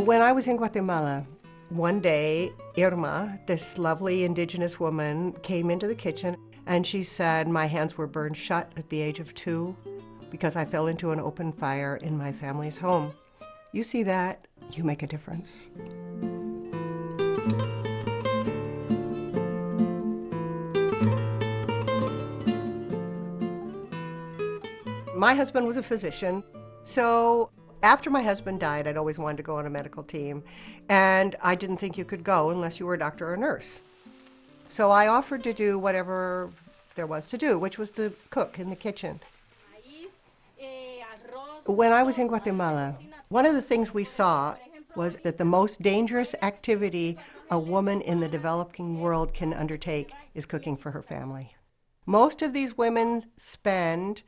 When I was in Guatemala, one day, Irma, this lovely indigenous woman, came into the kitchen and she said my hands were burned shut at the age of 2 because I fell into an open fire in my family's home. You see that, you make a difference. My husband was a physician, so after my husband died, I'd always wanted to go on a medical team, and I didn't think you could go unless you were a doctor or a nurse. So I offered to do whatever there was to do, which was to cook in the kitchen. When I was in Guatemala, one of the things we saw was that the most dangerous activity a woman in the developing world can undertake is cooking for her family. Most of these women spend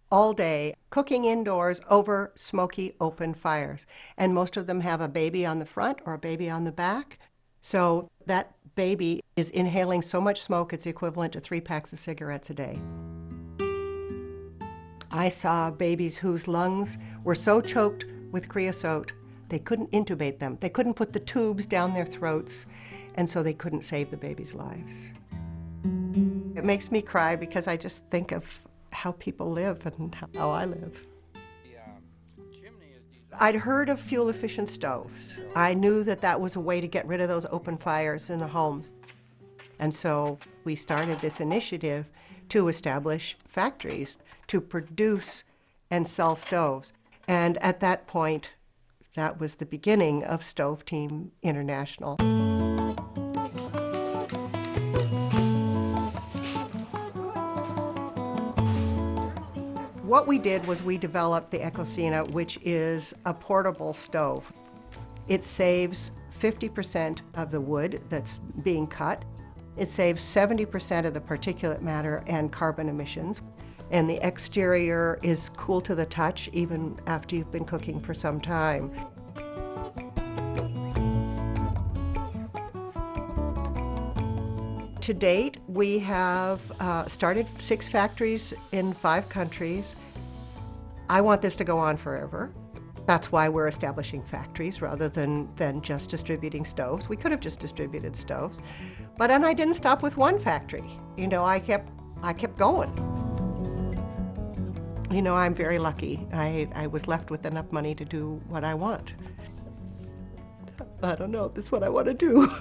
all day cooking indoors over smoky open fires. And most of them have a baby on the front or a baby on the back. So that baby is inhaling so much smoke it's equivalent to 3 packs of cigarettes a day. I saw babies whose lungs were so choked with creosote they couldn't intubate them. They couldn't put the tubes down their throats, and so they couldn't save the babies' lives. It makes me cry because I just think of how people live and how I live. I'd heard of fuel-efficient stoves. I knew that that was a way to get rid of those open fires in the homes. And so we started this initiative to establish factories to produce and sell stoves. And at that point, that was the beginning of StoveTeam International. What we did was we developed the Ecocina, which is a portable stove. It saves 50% of the wood that's being cut. It saves 70% of the particulate matter and carbon emissions. And the exterior is cool to the touch even after you've been cooking for some time. To date, we have started 6 factories in 5 countries. I want this to go on forever. That's why we're establishing factories rather than just distributing stoves. We could have just distributed stoves, and I didn't stop with one factory. You know, I kept going. You know, I'm very lucky. I was left with enough money to do what I want. I don't know if this is what I want to do.